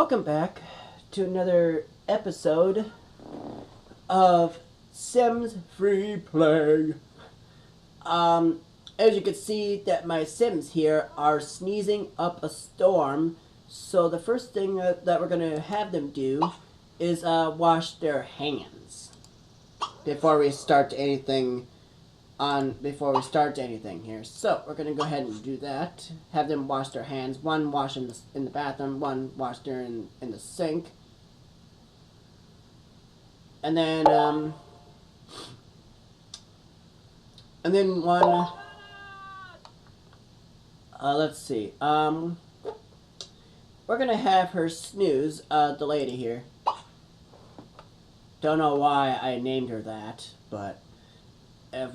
Welcome back to another episode of Sims Free Play. As you can see that my Sims here are sneezing up a storm, so the first thing that we're going to have them do is wash their hands before we start anything here. So we're gonna go ahead and do that. Have them wash their hands. One wash in the bathroom. One wash there in the sink. And then one. Let's see. We're gonna have her snooze. The lady here. Don't know why I named her that, but if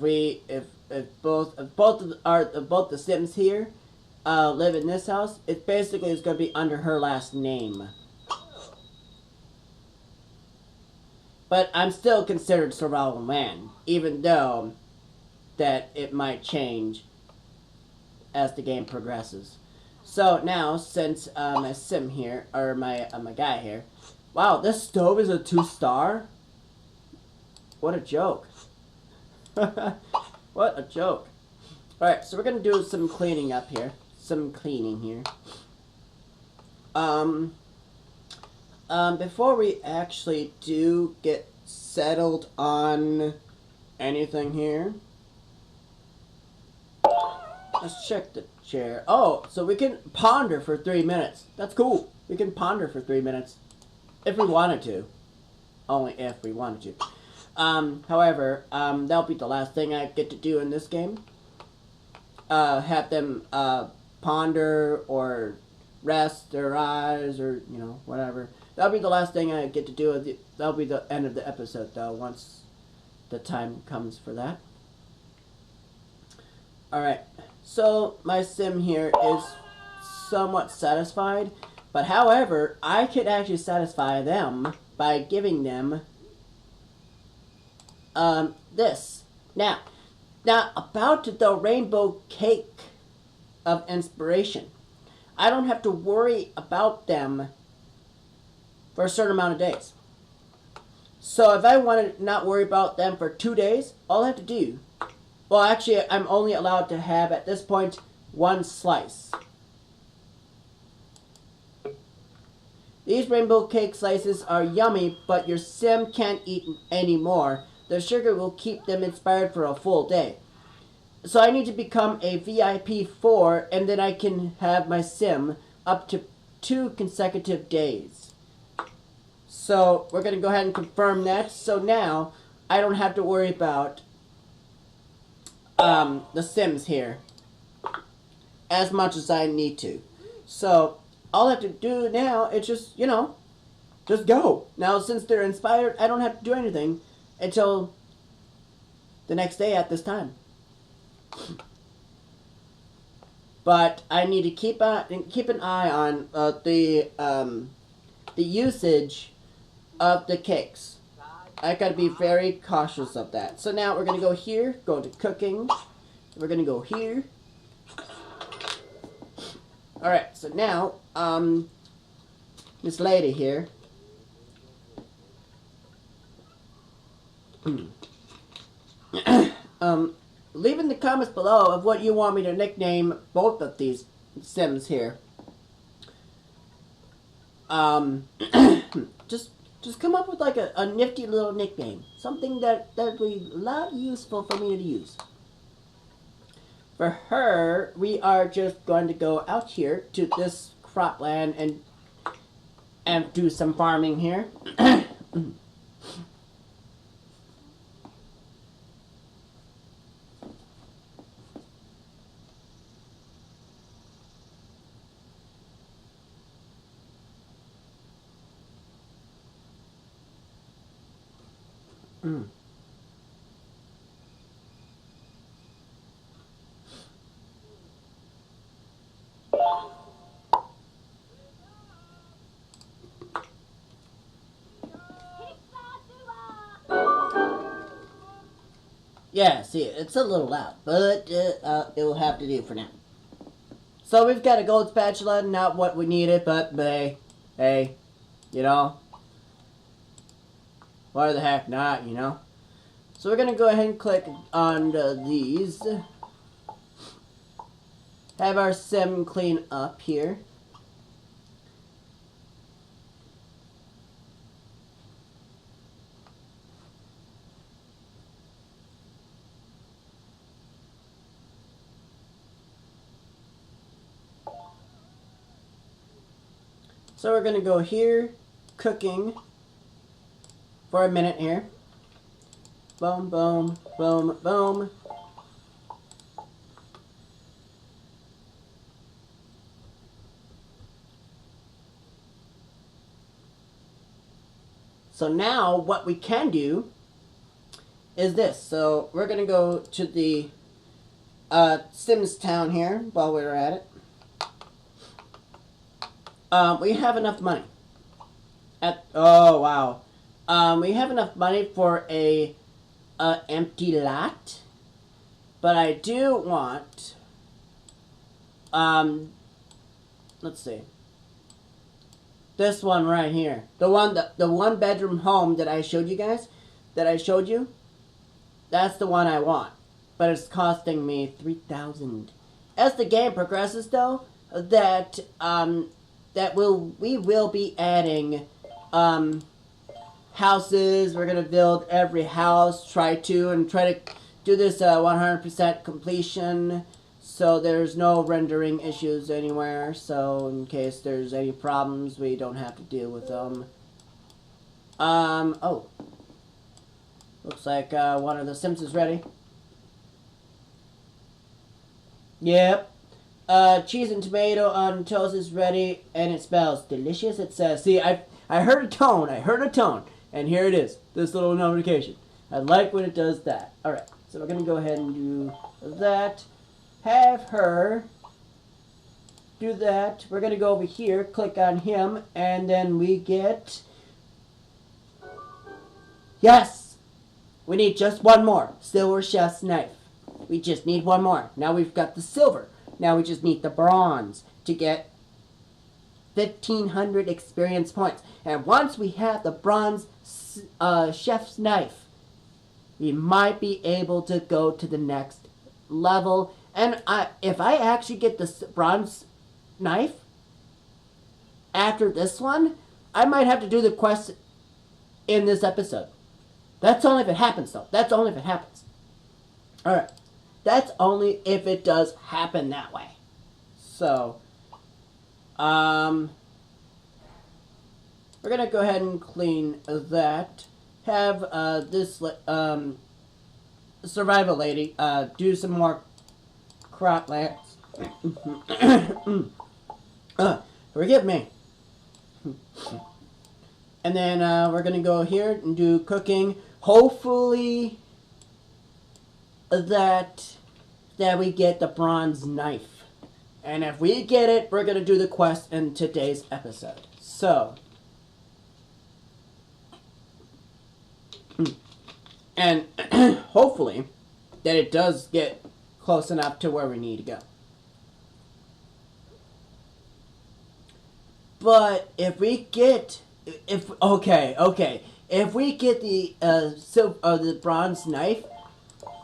both the Sims here live in this house, it basically is going to be under her last name. But I'm still considered Survival Man, even though that it might change as the game progresses. So now, since my Sim here, or my guy here, wow, this stove is a 2-star. What a joke. What a joke. Alright, so we're going to do some cleaning up here. Some cleaning here. Before we actually do get settled on anything here, let's check the chair. Oh, so we can ponder for 3 minutes. That's cool. We can ponder for 3 minutes. If we wanted to. Only if we wanted to. However, that'll be the last thing I get to do in this game. Have them, ponder or rest their eyes or, you know, whatever. That'll be the last thing I get to do. That'll be the end of the episode, though, once the time comes for that. Alright, so my Sim here is somewhat satisfied. But, however, I could actually satisfy them by giving them this. Now about the rainbow cake of inspiration. I don't have to worry about them for a certain amount of days. So if I want to not worry about them for 2 days, all I have to do, well, actually, I'm only allowed to have, at this point, 1 slice. These rainbow cake slices are yummy, but your Sim can't eat any more. The sugar will keep them inspired for a full day. So I need to become a VIP 4, and then I can have my Sim up to 2 consecutive days. So we're going to go ahead and confirm that. So now I don't have to worry about the Sims here as much as I need to. So all I have to do now is just, you know, just go. Now since they're inspired, I don't have to do anything until the next day at this time. But I need to keep an eye on the usage of the cakes. I gotta be very cautious of that. So now we're gonna go here, go to cooking. We're gonna go here. Alright, so now this lady here. Leave in the comments below of what you want me to nickname both of these Sims here. Just come up with like a nifty little nickname. Something that'd be a lot useful for me to use. For her, we are just going to go out here to this cropland and do some farming here. Yeah, see, it's a little loud, but it will have to do for now. So we've got a gold spatula, not what we needed, but bleh. hey, you know, why the heck not, you know? So we're going to go ahead and click on these. Have our sim clean up here. So we're going to go here, cooking, for a minute here. Boom, boom, boom, boom. So now what we can do is this. So we're going to go to the Sims town here while we're at it. We have enough money. Oh, wow. We have enough money for a empty lot. But I do want... let's see. This one right here. The one bedroom home that I showed you guys. That's the one I want. But it's costing me $3,000. As the game progresses though, we will be adding houses. We're gonna build every house, try to do this 100% completion, so there's no rendering issues anywhere. So in case there's any problems, we don't have to deal with them. Oh, looks like one of the Sims is ready. Yep. Cheese and tomato on toast is ready, and it smells delicious. It says, see, I heard a tone, and here it is, this little notification. I like when it does that. Alright, so we're going to go ahead and do that. Have her do that. We're going to go over here, click on him, and then we get... Yes! We need just one more. Silver chef's knife. We just need one more. Now we've got the silver. Now we just need the bronze to get 1,500 experience points. And once we have the bronze chef's knife, we might be able to go to the next level. And if I actually get the bronze knife after this one, I might have to do the quest in this episode. That's only if it happens, though. That's only if it happens. Alright. That's only if it does happen that way. So, we're going to go ahead and clean that. Have this survival lady do some more croplands. Forgive me. And then we're going to go here and do cooking. Hopefully that we get the bronze knife. And if we get it, we're going to do the quest in today's episode. So, and hopefully that it does get close enough to where we need to go. But if we get, if we get the bronze knife,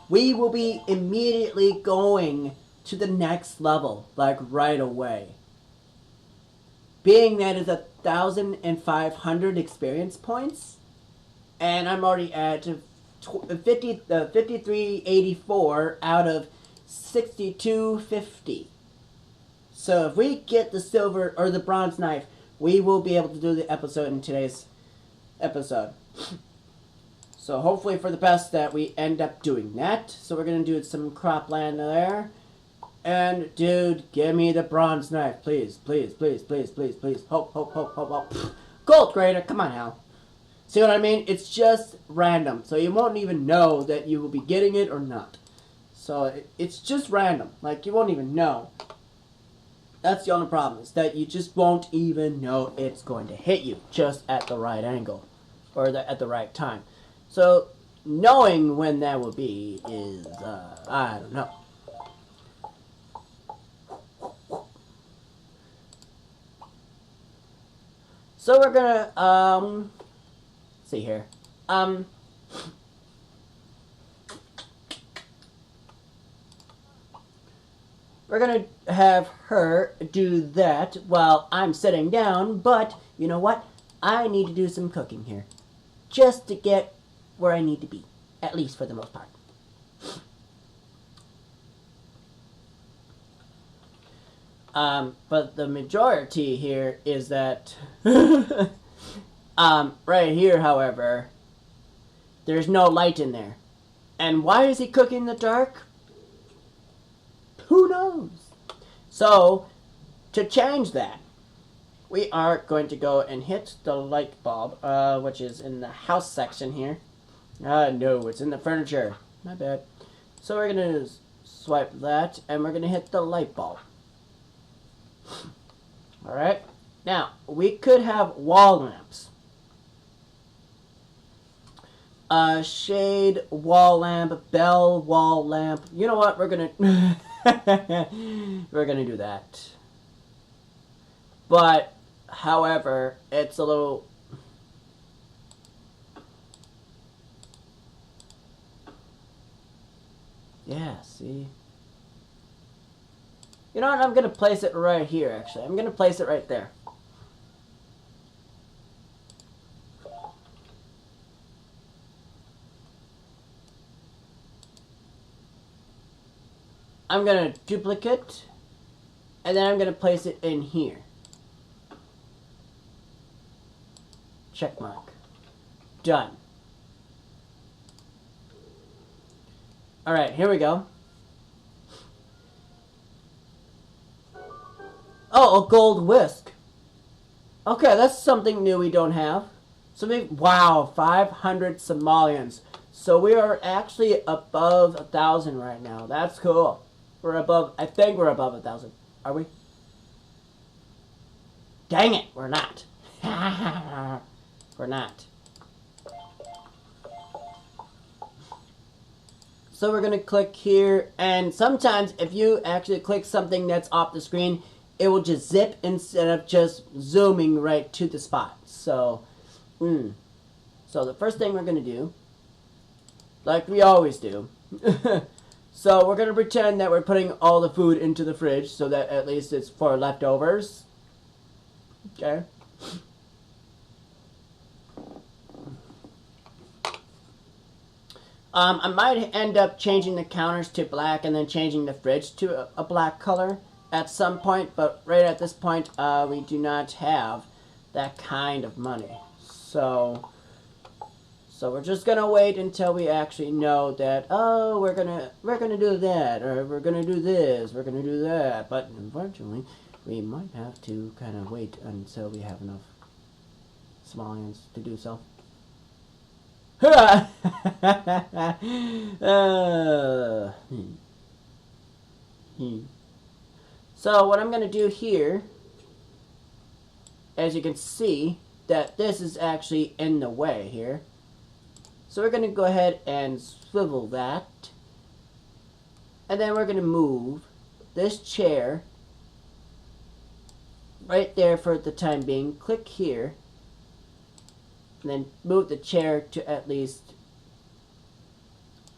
we will be immediately going to the next level, like right away. Being that it's 1,500 experience points, and I'm already at 5384 out of 6250. So if we get the silver or the bronze knife, we will be able to do the episode in today's episode. So hopefully for the best that we end up doing that. So we're going to do some cropland there. And dude, give me the bronze knife. Please, please, please, please, please, please. Hope, hope, hope, hope, hope. Gold grader, come on now. See what I mean? It's just random. So you won't even know that you will be getting it or not. So it's just random. Like you won't even know. That's the only problem. Is that you just won't even know it's going to hit you just at the right angle. Or at the right time. So, knowing when that will be is, I don't know. So we're gonna, see here. We're gonna have her do that while I'm sitting down, but you know what? I need to do some cooking here. Just to get where I need to be. At least for the most part. But the majority here is that, right here, however, there's no light in there. And why is he cooking in the dark? Who knows? So, to change that, we are going to go and hit the light bulb, which is in the house section here. No, it's in the furniture. My bad. So we're going to swipe that, and we're going to hit the light bulb. Alright, now we could have wall lamps. Shade wall lamp, bell wall lamp. You know what? We're gonna we're gonna do that. But however, it's a little see. You know what? I'm going to place it right here, actually. I'm going to place it right there. I'm going to duplicate, and then I'm going to place it in here. Check mark. Done. Alright, here we go. Oh, a gold whisk. Okay, that's something new we don't have. So wow, 500 Somalians. So we are actually above 1,000 right now. That's cool. We're above, I think we're above 1,000. Are we? Dang it, we're not. We're not. So we're going to click here, and sometimes if you actually click something that's off the screen, it will just zip instead of just zooming right to the spot. So, so the first thing we're going to do, like we always do, so we're going to pretend that we're putting all the food into the fridge so that at least it's for leftovers. Okay. I might end up changing the counters to black and then changing the fridge to a black color at some point, but right at this point, we do not have that kind of money. So we're just gonna wait until we actually know that, oh, we're gonna do that, or we're gonna do this, we're gonna do that. But unfortunately, we might have to kind of wait until we have enough Somalians to do so. So what I'm going to do here, as you can see, that this is actually in the way here. So we're going to go ahead and swivel that. And then we're going to move this chair right there for the time being. Click here. And then move the chair to at least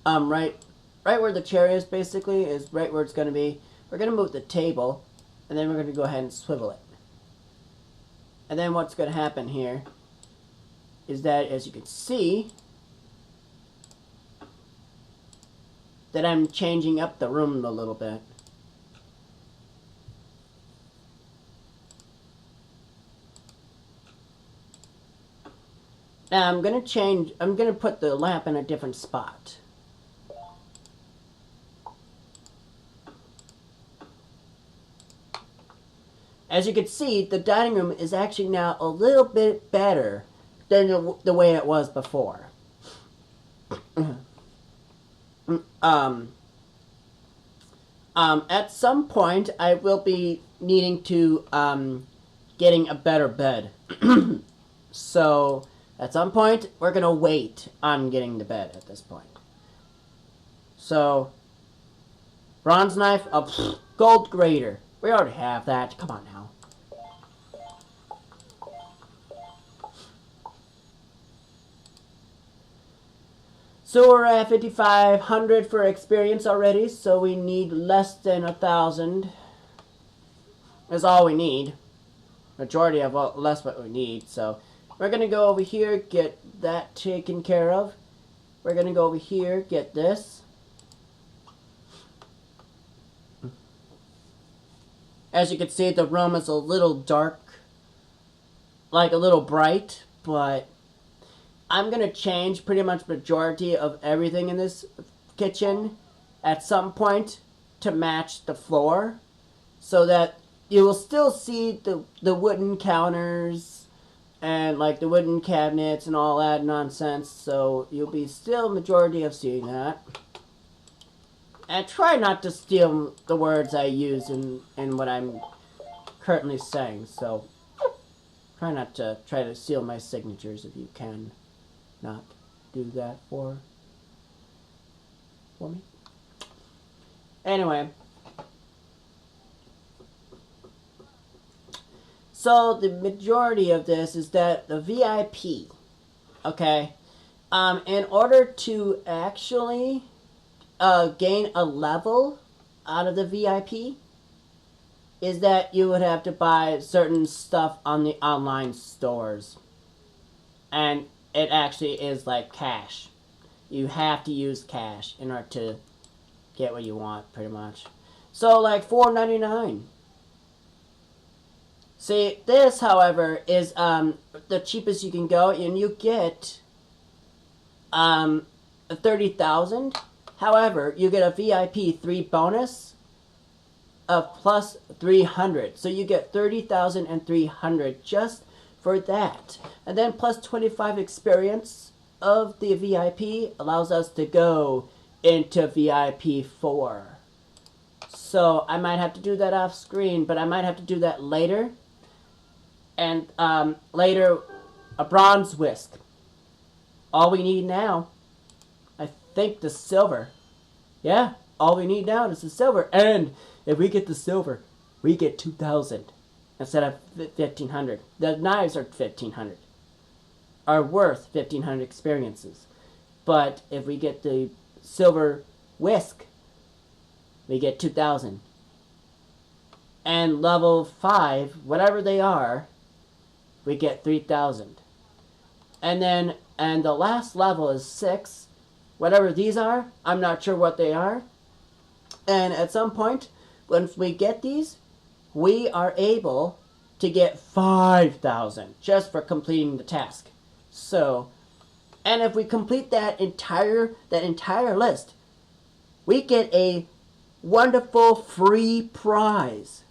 right where the chair is, basically, is right where it's going to be. We're going to move the table, and then we're going to go ahead and swivel it. And then what's going to happen here is that, as you can see, that I'm changing up the room a little bit. Now I'm going to put the lamp in a different spot. As you can see, the dining room is actually now a little bit better than the way it was before. At some point, I will be needing to, getting a better bed. So, at some point, we're going to wait on getting the bed at this point. So, bronze knife, gold grater. We already have that. Come on now. So we're at 5,500 for experience already, so we need less than 1,000. That's all we need. Majority of less what we need, so we're gonna go over here, get that taken care of. We're gonna go over here, get this. As you can see, the room is a little dark, like a little bright, but I'm gonna change pretty much majority of everything in this kitchen at some point to match the floor, so that you will still see the wooden counters and like the wooden cabinets and all that nonsense. So you'll be still majority of seeing that. And try not to steal the words I use in what I'm currently saying. So try not to try to steal my signatures if you can not do that for me. Anyway. So the majority of this is that the VIP, okay, in order to actually gain a level out of the VIP, is that you would have to buy certain stuff on the online stores. And it actually is like cash. You have to use cash in order to get what you want, pretty much. So like $4.99. See, this, however, is the cheapest you can go, and you get 30,000. However, you get a VIP 3 bonus of plus 300. So you get 30,300 just for that. And then plus 25 experience of the VIP allows us to go into VIP 4. So I might have to do that off screen, but I might have to do that later. And later, a bronze whisk. All we need now, I think, the silver. Yeah, all we need now is the silver. And if we get the silver, we get 2,000 instead of 1,500. The knives are 1,500. Are worth 1,500 experiences. But if we get the silver whisk, we get 2,000. And level 5, whatever they are, we get 3,000. And then, and the last level is 6. Whatever these are, I'm not sure what they are. And at some point, once we get these, we are able to get 5,000 just for completing the task. So, and if we complete that entire list, we get a wonderful free prize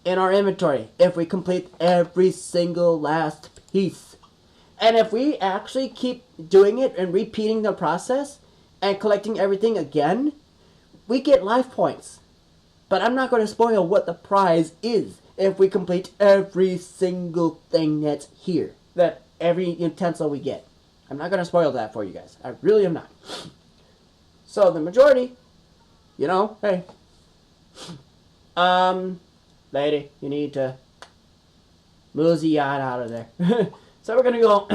in our inventory if we complete every single last piece. And if we actually keep doing it and repeating the process and collecting everything again, we get life points. But I'm not going to spoil what the prize is if we complete every single thing that's here, that every utensil we get. I'm not going to spoil that for you guys. I really am not. So the majority, you know, hey, lady, you need to move the yacht out of there. So we're going to go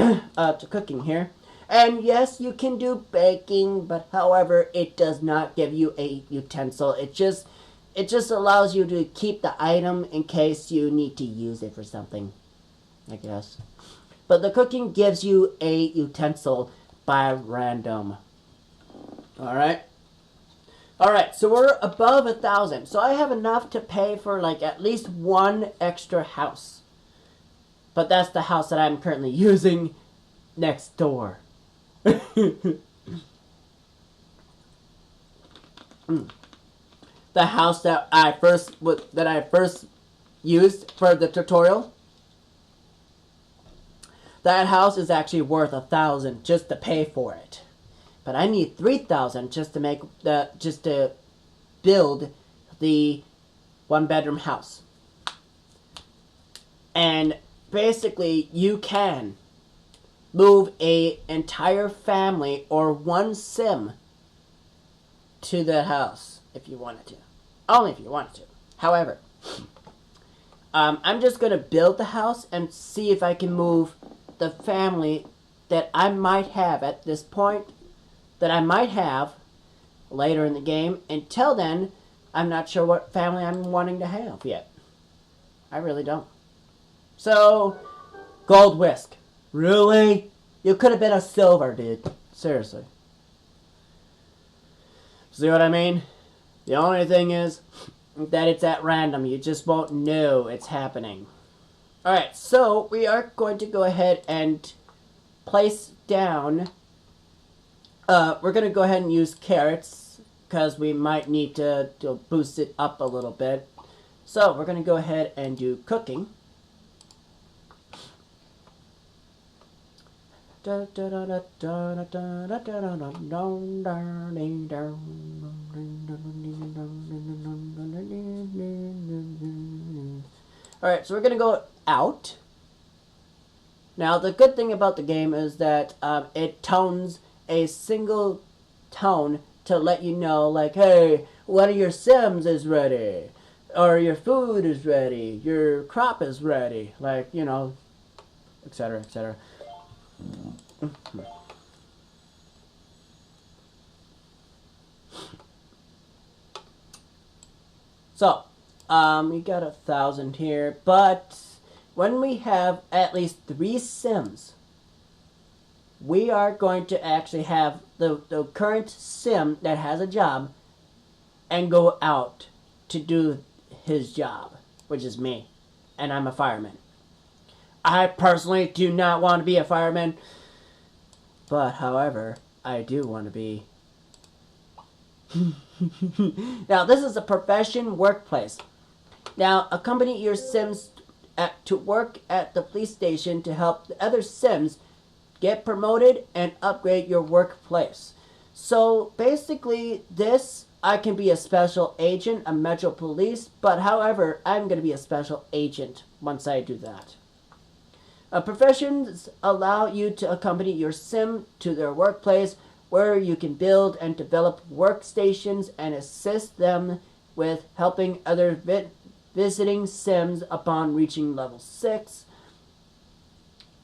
to cooking here. And yes, you can do baking, but however, it does not give you a utensil. It just allows you to keep the item in case you need to use it for something, I guess. But the cooking gives you a utensil by random. Alright? Alright, so we're above 1,000. So I have enough to pay for like at least one extra house. But that's the house that I'm currently using next door. The house that I first used for the tutorial. That house is actually worth 1,000 just to pay for it. But I need 3,000 just to build the 1-bedroom house. And basically, you can move an entire family or one sim to the house if you wanted to. Only if you wanted to. However, I'm just going to build the house and see if I can move the family that I might have at this point, that I might have later in the game. Until then, I'm not sure what family I'm wanting to have yet. I really don't. So, gold whisk. Really? You could have been a silver, dude. Seriously. See what I mean? The only thing is that it's at random. You just won't know it's happening. Alright, so we are going to go ahead and place down... we're going to go ahead and use carrots, because we might need to boost it up a little bit. So, we're going to go ahead and do cooking. Alright, so we're going to go out. Now, the good thing about the game is that it tones a single tone to let you know, like, hey, one of your Sims is ready. Or your food is ready. Your crop is ready. Like, you know, etc., etc. So, we got 1,000 here, but when we have at least 3 Sims, we are going to actually have the current Sim that has a job and go out to do his job, which is me, and I'm a fireman. I personally do not want to be a fireman, but however, I do want to be. Now, this is a profession workplace. Now, accompany your Sims to work at the police station to help the other Sims get promoted and upgrade your workplace. So, basically, I can be a special agent, a Metro Police, but however, I'm going to be a special agent once I do that. Professions allow you to accompany your Sim to their workplace, where you can build and develop workstations and assist them with helping other visiting Sims upon reaching level 6.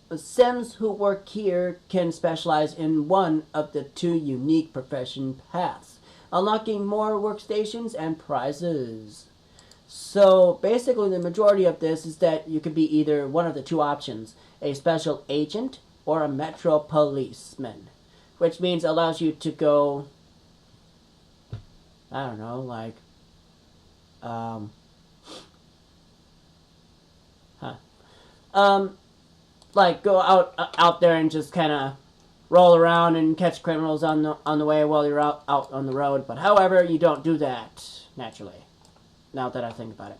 The Sims who work here can specialize in one of the 2 unique profession paths, unlocking more workstations and prizes. So basically the majority of this is that you could be either one of the 2 options, a special agent or a Metro Policeman, which means it allows you to go, I don't know, like, like go out there and just kind of roll around and catch criminals on the way while you're out on the road. But however, you don't do that naturally. Now that I think about it.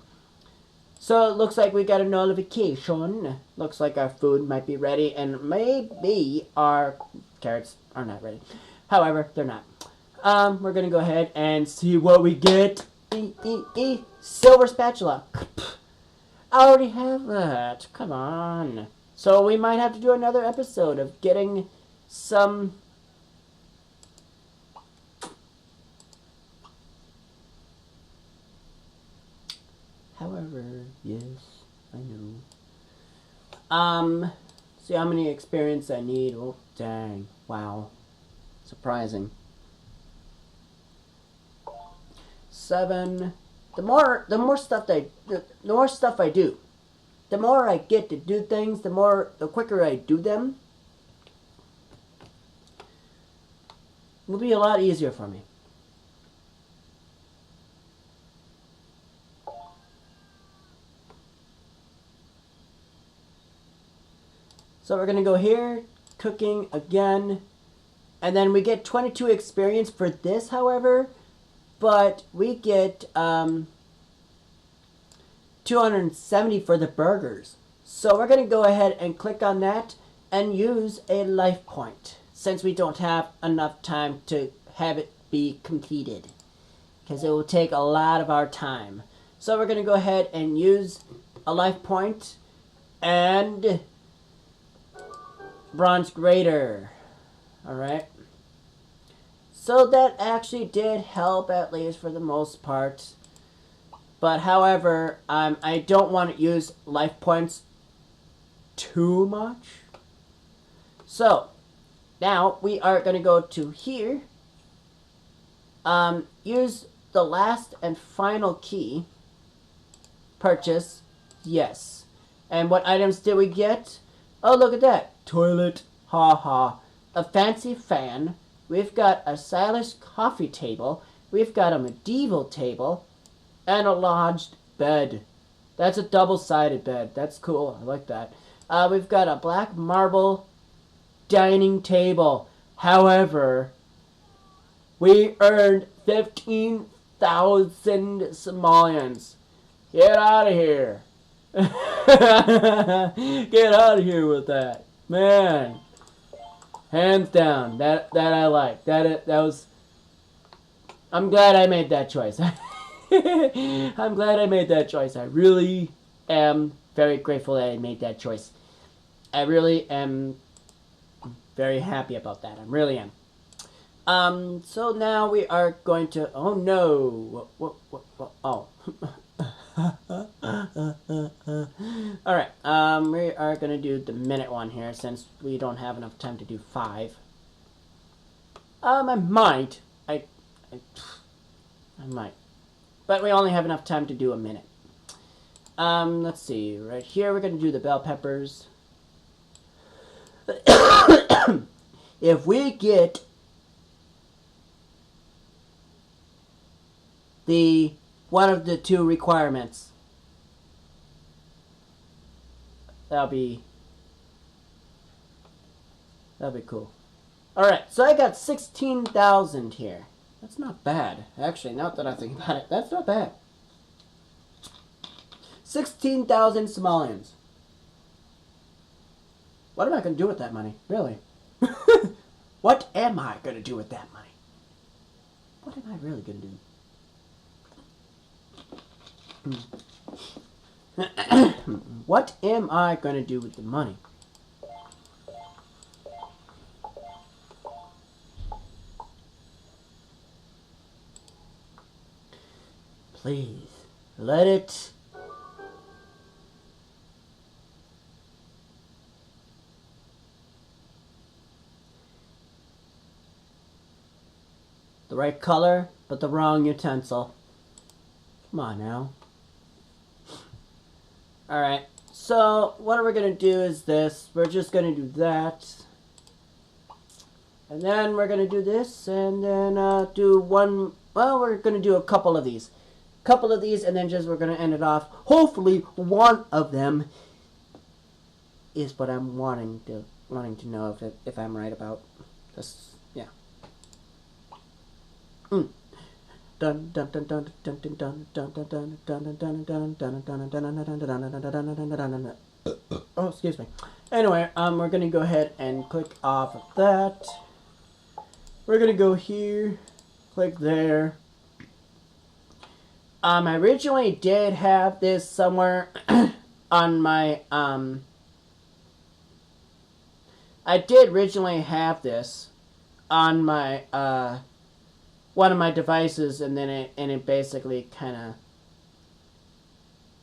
So it looks like we got a notification. Looks like our food might be ready, and maybe our carrots are not ready. However, they're not. We're gonna go ahead and see what we get. Silver spatula. I already have that. Come on. So we might have to do another episode of getting some. However, yes, I know. See how many experience I need. Oh, dang. Wow. Surprising. 7. The more stuff the more stuff I do, the more I get to do things, the quicker I do them. It will be a lot easier for me. So we're going to go here, cooking again, and then we get 22 experience for this, however, but we get 270 for the burgers. So we're going to go ahead and click on that and use a life point, since we don't have enough time to have it be completed, because it will take a lot of our time. So we're going to go ahead and use a life point and bronze grater. Alright. So that actually did help, at least for the most part. But however, I don't want to use life points too much. So, Now we are going to go to here. Use the last and final key. Purchase. Yes. And what items did we get? Oh, look at that. Toilet. Ha ha. A fancy fan. We've got a stylish coffee table. We've got a medieval table. And a lodged bed. That's a double-sided bed. That's cool. I like that. We've got a black marble dining table. However, we earned 15,000 simoleons. Get out of here. Get out of here with that. Man. Hands down. That I like. That was... I'm glad I made that choice. I'm glad I made that choice. I really am very grateful that I made that choice. I really am very happy about that. I really am. So now we are going to... Oh, no. What? Oh. Alright, we are going to do the minute one here since we don't have enough time to do 5. I might. I might. But we only have enough time to do a minute. Let's see. Right here we're going to do the bell peppers. If we get the one of the 2 requirements, that'll be cool. Alright, so I got 16,000 here. That's not bad. Actually, now that I think about it, that's not bad. 16,000 simoleons. What am I going to do with that money? Really? What am I going to do with that money? What am I really going to do? What am I going to do with the money? Please, let it... The right color, but the wrong utensil. Come on now. Alright, so what we're going to do is this. We're just going to do that. And then we're going to do this, and then do one... Well, we're going to do a couple of these. And then just we're going to end it off. Hopefully, one of them is what I'm wanting to know if I'm right about this. Yeah. Oh, excuse me. Anyway, we're gonna go ahead and click off of that. We're gonna go here, click there. I originally did have this somewhere on my I did originally have this on my one of my devices, and then it basically kind of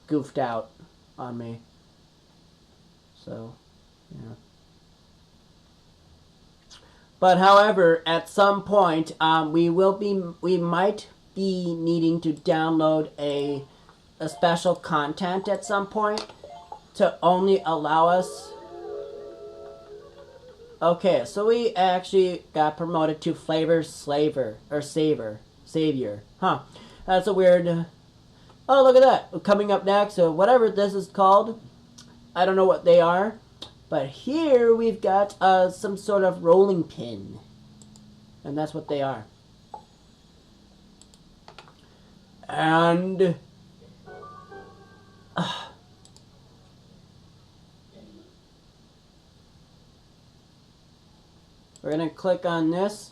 goofed out on me. So, yeah. But however, at some point, we might be needing to download a special content at some point to only allow us. Okay, so we actually got promoted to Flavor Slaver, or Savior. Huh. That's a weird... Oh, look at that. Coming up next, so whatever this is called, I don't know what they are. But here we've got some sort of rolling pin. And that's what they are. And... we're going to click on this,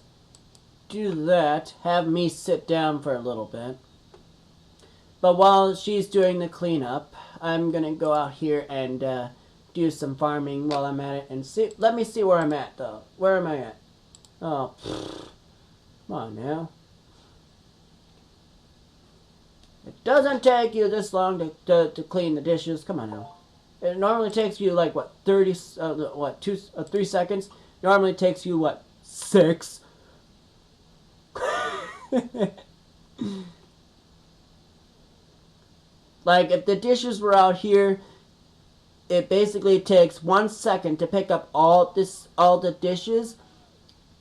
do that, have me sit down for a little bit. But while she's doing the cleanup, I'm going to go out here and do some farming while I'm at it. And see. Let me see where I'm at, though. Where am I at? Oh, come on now. It doesn't take you this long to clean the dishes. Come on now. It normally takes you like, what, 3 seconds? normally takes you, what, 6? Like, if the dishes were out here, it basically takes 1 second to pick up all the dishes,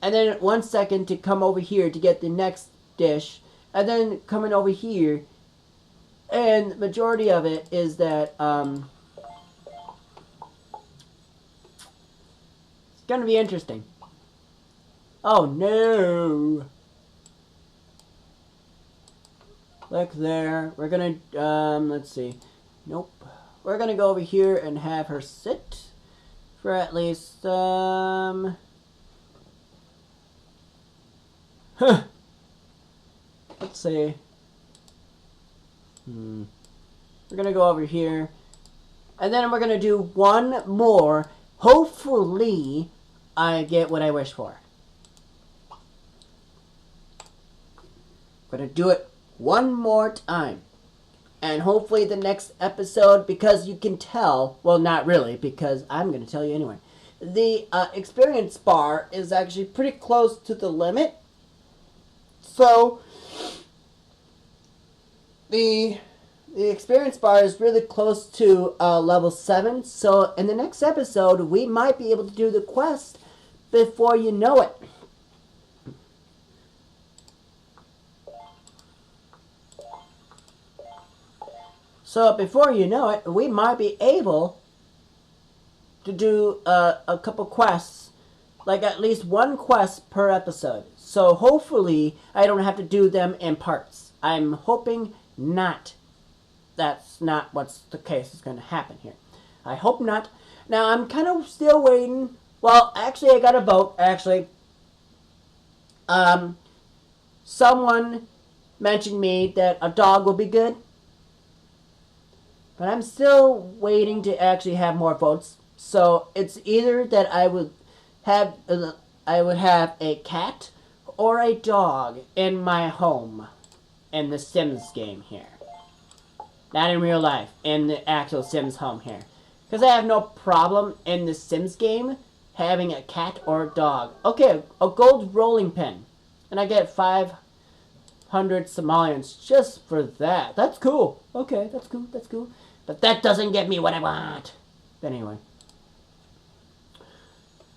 and then 1 second to come over here to get the next dish, and then coming over here, and the majority of it is that, it's gonna be interesting. Oh no! Look there. We're gonna, let's see. Nope. We're gonna go over here and have her sit for at least, huh. Let's see. We're gonna go over here. And then we're gonna do one more. Hopefully, I get what I wish for. I'm gonna do it one more time. And hopefully the next episode, because you can tell, well, not really, because I'm going to tell you anyway. The experience bar is actually pretty close to the limit. So, the experience bar is really close to level 7. So, in the next episode, we might be able to do the quest before you know it. So before you know it, we might be able to do a couple quests, like at least one quest per episode. So hopefully I don't have to do them in parts. I'm hoping not. That's not what's the case is going to happen here. I hope not. Now I'm kind of still waiting. Well, actually I got a vote. Actually, someone mentioned me that a dog will be good. But I'm still waiting to actually have more votes. So it's either that I would have a cat or a dog in my home in the Sims game here. Not in real life, in the actual Sims home here. Because I have no problem in the Sims game having a cat or a dog. Okay, a gold rolling pin. And I get 500 Somalians just for that. That's cool. Okay, that's cool, that's cool. But that doesn't get me what I want. But anyway.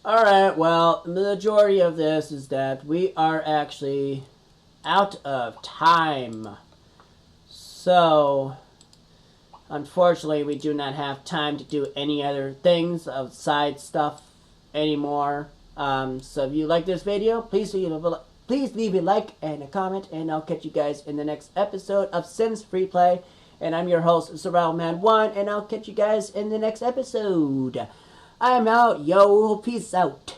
Alright, well, the majority of this is that we are actually out of time. So, unfortunately, we do not have time to do any other things outside stuff anymore. So if you like this video, please leave a like and a comment, and I'll catch you guys in the next episode of Sims Free Play. And I'm your host, SurvivalMan1, and I'll catch you guys in the next episode. I'm out, yo. Peace out.